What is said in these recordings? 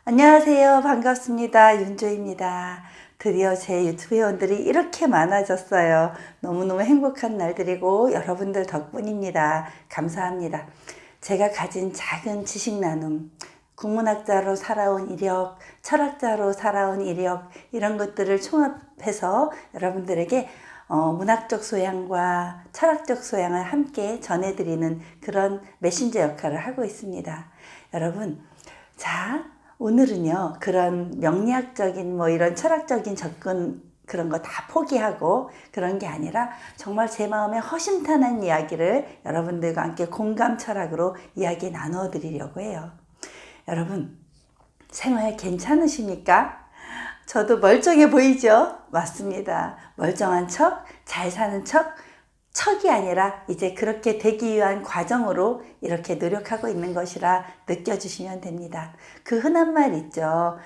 안녕하세요. 반갑습니다. 윤조입니다. 드디어 제 유튜브 회원들이 이렇게 많아졌어요. 너무너무 행복한 날들이고 여러분들 덕분입니다. 감사합니다. 제가 가진 작은 지식 나눔, 국문학자로 살아온 이력, 철학자로 살아온 이력, 이런 것들을 총합해서 여러분들에게 문학적 소양과 철학적 소양을 함께 전해드리는 그런 메신저 역할을 하고 있습니다. 여러분, 자, 오늘은요, 그런 명리학적인 이런 철학적인 접근 그런 거 다 포기하고 그런 게 아니라 정말 제 마음에 허심탄회한 이야기를 여러분들과 함께 공감 철학으로 이야기 나누어 드리려고 해요. 여러분, 생활 괜찮으십니까? 저도 멀쩡해 보이죠? 맞습니다. 멀쩡한 척, 잘 사는 척, 척이 아니라 이제 그렇게 되기 위한 과정으로 이렇게 노력하고 있는 것이라 느껴주시면 됩니다. 그 흔한 말 있죠.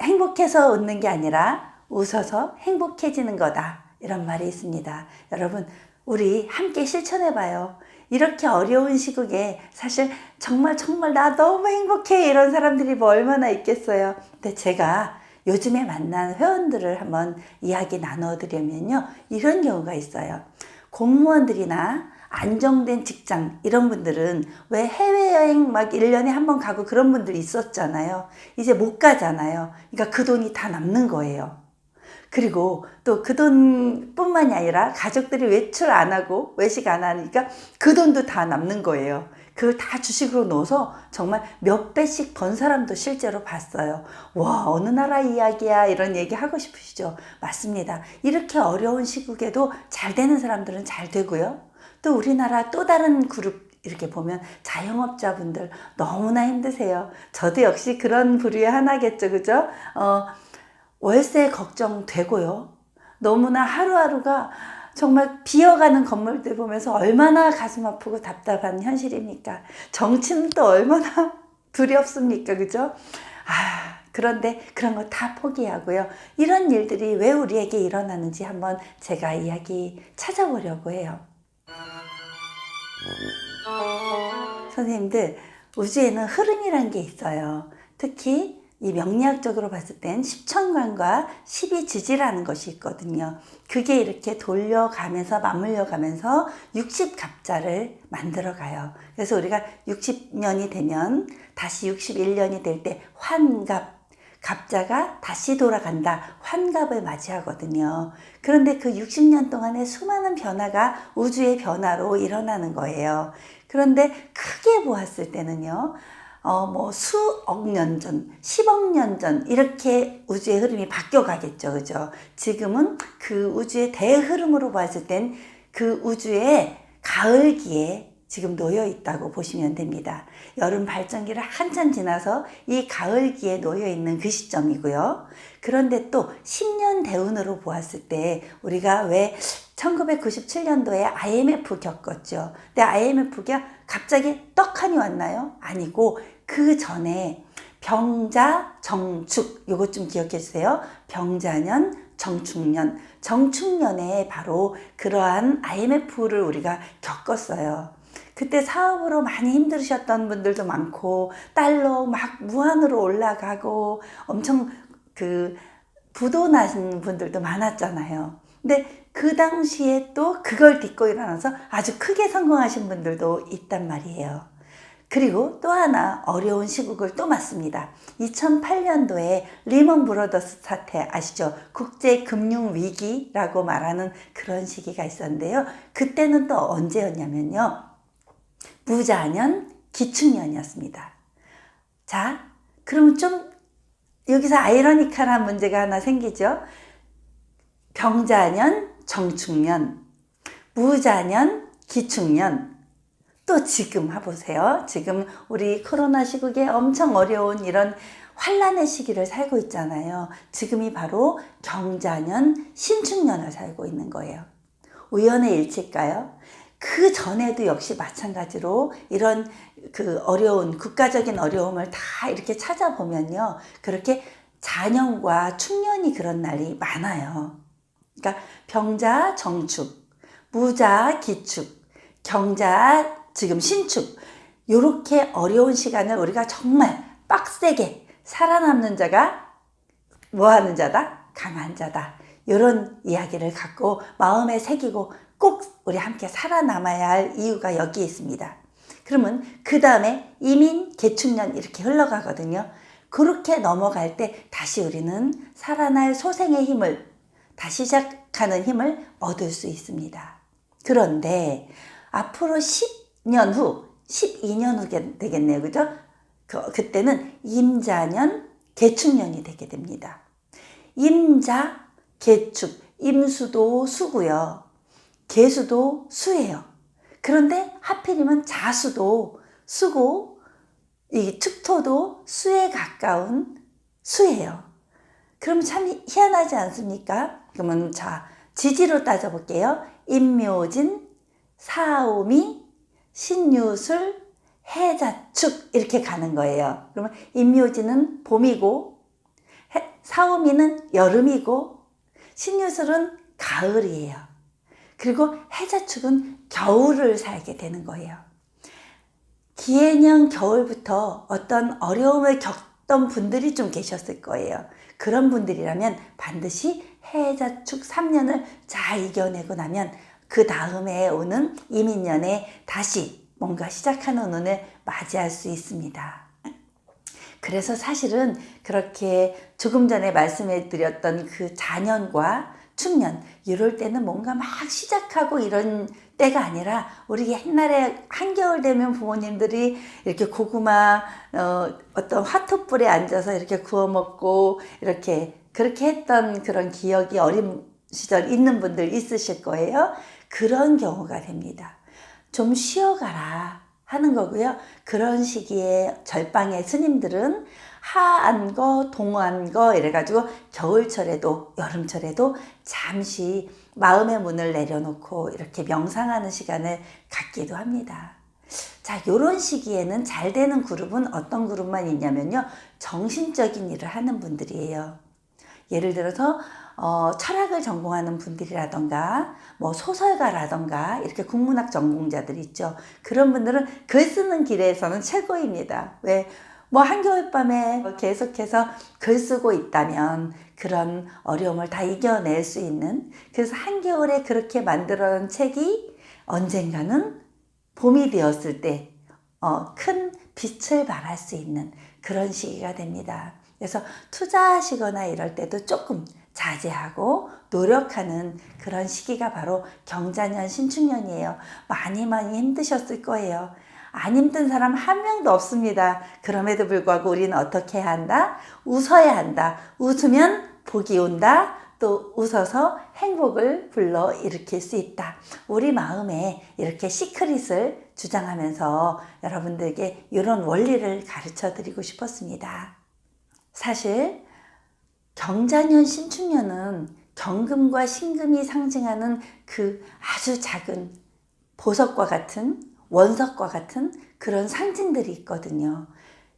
행복해서 웃는 게 아니라 웃어서 행복해지는 거다. 이런 말이 있습니다. 여러분, 우리 함께 실천해봐요. 이렇게 어려운 시국에 사실 정말 나 너무 행복해 이런 사람들이 얼마나 있겠어요. 근데 제가 요즘에 만난 회원들을 한번 이야기 나눠 드리면요, 이런 경우가 있어요. 공무원들이나 안정된 직장 이런 분들은 왜 해외여행 1년에 한 번 가고 그런 분들이 있었잖아요. 이제 못 가잖아요. 그러니까 그 돈이 다 남는 거예요. 그리고 또 그 돈뿐만이 아니라 가족들이 외출 안 하고 외식 안 하니까 그 돈도 다 남는 거예요. 그걸 다 주식으로 넣어서 정말 몇 배씩 번 사람도 실제로 봤어요. 와, 어느 나라 이야기야 이런 얘기 하고 싶으시죠? 맞습니다. 이렇게 어려운 시국에도 잘 되는 사람들은 잘 되고요. 또 우리나라 또 다른 그룹 이렇게 보면 자영업자분들 너무나 힘드세요. 저도 역시 그런 부류의 하나겠죠, 그죠? 월세 걱정되고요. 너무나 하루하루가 정말 비어가는 건물들 보면서 얼마나 가슴 아프고 답답한 현실입니까? 정치는 또 얼마나 두렵습니까? 그죠? 그런데 그런 거 다 포기하고요. 이런 일들이 왜 우리에게 일어나는지 한번 제가 이야기 찾아보려고 해요. 선생님들, 우주에는 흐름이란 게 있어요. 특히 이 명리학적으로 봤을 땐 십천관과 십이지지라는 것이 있거든요. 그게 이렇게 돌려가면서 맞물려 가면서 60갑자를 만들어 가요. 그래서 우리가 60년이 되면 다시 61년이 될 때 환갑, 갑자가 다시 돌아간다. 환갑을 맞이하거든요. 그런데 그 60년 동안에 수많은 변화가 우주의 변화로 일어나는 거예요. 그런데 크게 보았을 때는요, 수억 년 전, 10억 년 전, 이렇게 우주의 흐름이 바뀌어 가겠죠. 그죠? 지금은 그 우주의 대흐름으로 봤을 땐 그 우주의 가을기에 지금 놓여 있다고 보시면 됩니다. 여름 발전기를 한참 지나서 이 가을기에 놓여 있는 그 시점이고요. 그런데 또 10년 대운으로 보았을 때 우리가 왜 1997년도에 IMF 겪었죠. 근데 IMF가 갑자기 떡하니 왔나요? 아니고 그 전에 병자, 정축, 요것 좀 기억해 주세요. 병자년, 정축년. 정축년에 바로 그러한 IMF를 우리가 겪었어요. 그때 사업으로 많이 힘들으셨던 분들도 많고, 달러 막 무한으로 올라가고, 엄청 부도 나신 분들도 많았잖아요. 근데 그 당시에 또 그걸 딛고 일어나서 아주 크게 성공하신 분들도 있단 말이에요. 그리고 또 하나 어려운 시국을 또 맞습니다. 2008년도에 리먼 브러더스 사태 아시죠? 국제금융위기라고 말하는 그런 시기가 있었는데요. 그때는 또 언제였냐면요, 무자년, 기축년이었습니다. 자, 그럼 좀 여기서 아이러니컬한 문제가 하나 생기죠. 병자년, 정축년, 무자년, 기축년. 또 지금 해보세요. 지금 우리 코로나 시국에 엄청 어려운 이런 환란의 시기를 살고 있잖아요. 지금이 바로 경자년, 신축년을 살고 있는 거예요. 우연의 일치일까요? 그 전에도 역시 마찬가지로 이런 어려운 국가적인 어려움을 다 이렇게 찾아보면요, 그렇게 자년과 축년이 그런 날이 많아요. 그러니까 병자 정축, 무자 기축, 경자 지금 신축, 이렇게 어려운 시간을 우리가 정말 빡세게 살아남는 자가 뭐하는 자다? 강한 자다. 이런 이야기를 갖고 마음에 새기고 꼭 우리 함께 살아남아야 할 이유가 여기에 있습니다. 그러면 그 다음에 이민, 계축년 이렇게 흘러가거든요. 그렇게 넘어갈 때 다시 우리는 살아날 소생의 힘을, 다시 시작하는 힘을 얻을 수 있습니다. 그런데 앞으로 10년 후, 12년 후 되겠네요. 그죠? 그때는 임자년, 계축년이 되게 됩니다. 임자, 계축, 임수도 수고요. 계수도 수예요. 그런데 하필이면 자수도 수고, 이 축토도 수에 가까운 수예요. 그럼 참 희한하지 않습니까? 그러면 자, 지지로 따져볼게요. 임묘진, 사오미, 신유술, 해자축 이렇게 가는 거예요. 그러면 임묘진은 봄이고, 사오미는 여름이고, 신유술은 가을이에요. 그리고 해자축은 겨울을 살게 되는 거예요. 기해년 겨울부터 어떤 어려움을 겪던 분들이 좀 계셨을 거예요. 그런 분들이라면 반드시 해자축 3년을 잘 이겨내고 나면 그 다음에 오는 이민년에 다시 뭔가 시작하는 운을 맞이할 수 있습니다. 그래서 사실은 그렇게 조금 전에 말씀해 드렸던 그 자년과 축년 이럴 때는 뭔가 막 시작하고 이런 때가 아니라 우리 옛날에 한겨울 되면 부모님들이 이렇게 고구마 어떤 화토불에 앉아서 이렇게 구워 먹고 이렇게 그렇게 했던 그런 기억이 어린 시절 있는 분들 있으실 거예요. 그런 경우가 됩니다. 좀 쉬어가라 하는 거고요. 그런 시기에 절방의 스님들은 하안거, 동안거 이래가지고 겨울철에도 여름철에도 잠시 마음의 문을 내려놓고 이렇게 명상하는 시간을 갖기도 합니다. 자, 요런 시기에는 잘 되는 그룹은 어떤 그룹만 있냐면요. 정신적인 일을 하는 분들이에요. 예를 들어서 철학을 전공하는 분들이라던가 뭐 소설가라던가 이렇게 국문학 전공자들 있죠. 그런 분들은 글 쓰는 길에서는 최고입니다. 왜? 뭐 한겨울밤에 계속해서 글 쓰고 있다면 그런 어려움을 다 이겨낼 수 있는, 그래서 한겨울에 그렇게 만들어 놓은 책이 언젠가는 봄이 되었을 때 큰 빛을 발할 수 있는 그런 시기가 됩니다. 그래서 투자하시거나 이럴 때도 조금 자제하고 노력하는 그런 시기가 바로 경자년, 신축년이에요. 많이 힘드셨을 거예요. 안 힘든 사람 한 명도 없습니다. 그럼에도 불구하고 우리는 어떻게 해야 한다? 웃어야 한다. 웃으면 복이 온다. 또 웃어서 행복을 불러일으킬 수 있다. 우리 마음에 이렇게 시크릿을 주장하면서 여러분들에게 이런 원리를 가르쳐 드리고 싶었습니다. 사실 경자년, 신축년은 경금과 신금이 상징하는 그 아주 작은 보석과 같은, 원석과 같은 그런 상징들이 있거든요.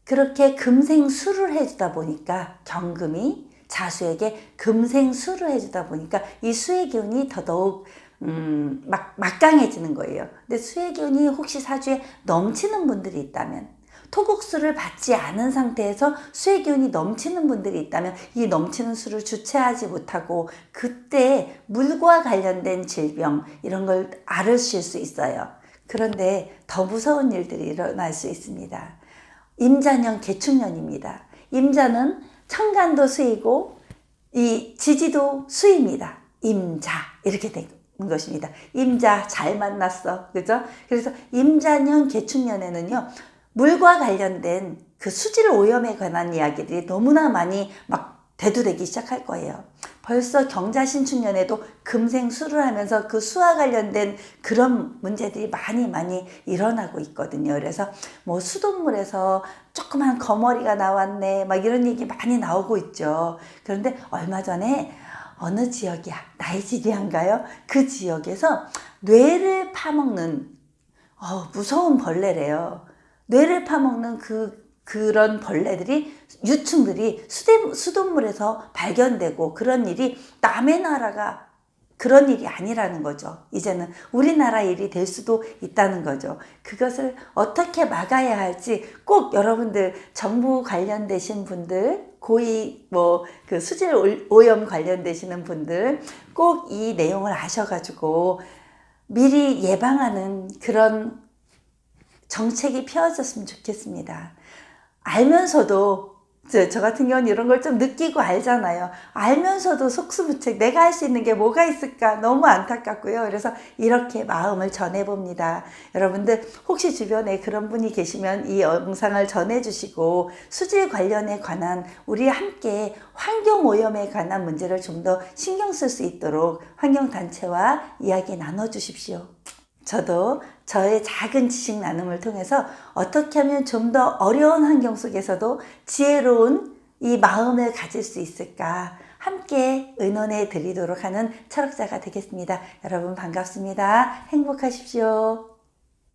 그렇게 금생수를 해주다 보니까 경금이 자수에게 금생수를 해주다 보니까 이 수의 기운이 더더욱 막강해지는 거예요. 근데 수의 기운이 혹시 사주에 넘치는 분들이 있다면, 토국수를 받지 않은 상태에서 수의 기운이 넘치는 분들이 있다면 이 넘치는 수를 주체하지 못하고 그때 물과 관련된 질병 이런 걸 앓으실 수 있어요. 그런데 더 무서운 일들이 일어날 수 있습니다. 임자년, 계축년입니다. 임자는 천간도 수이고 이 지지도 수입니다. 임자 이렇게 되는 것입니다. 임자 잘 만났어, 그죠? 그래서 임자년, 계축년에는요 물과 관련된 그 수질 오염에 관한 이야기들이 너무나 많이 막 대두되기 시작할 거예요. 벌써 경자신축년에도 금생수를 하면서 그 수와 관련된 그런 문제들이 많이 일어나고 있거든요. 그래서 뭐 수돗물에서 조그만 거머리가 나왔네 막 이런 얘기 많이 나오고 있죠. 그런데 얼마 전에 어느 지역이야, 나이지리아인가요? 그 지역에서 뇌를 파먹는 무서운 벌레래요. 뇌를 파먹는 그런 벌레들이, 유충들이 수돗물에서 발견되고 그런 일이 남의 나라가 그런 일이 아니라는 거죠. 이제는 우리나라 일이 될 수도 있다는 거죠. 그것을 어떻게 막아야 할지 꼭 여러분들 정부 관련되신 분들, 고위 그 수질 오염 관련되시는 분들 꼭 이 내용을 아셔가지고 미리 예방하는 그런 정책이 펴졌으면 좋겠습니다. 알면서도 저 같은 경우는 이런 걸 좀 느끼고 알잖아요. 알면서도 속수무책 내가 할 수 있는 게 뭐가 있을까 너무 안타깝고요. 그래서 이렇게 마음을 전해봅니다. 여러분들 혹시 주변에 그런 분이 계시면 이 영상을 전해주시고 수질 관련에 관한 우리 함께 환경오염에 관한 문제를 좀 더 신경 쓸 수 있도록 환경단체와 이야기 나눠주십시오. 저도 저의 작은 지식 나눔을 통해서 어떻게 하면 좀 더 어려운 환경 속에서도 지혜로운 이 마음을 가질 수 있을까 함께 의논해 드리도록 하는 철학자가 되겠습니다. 여러분 반갑습니다. 행복하십시오.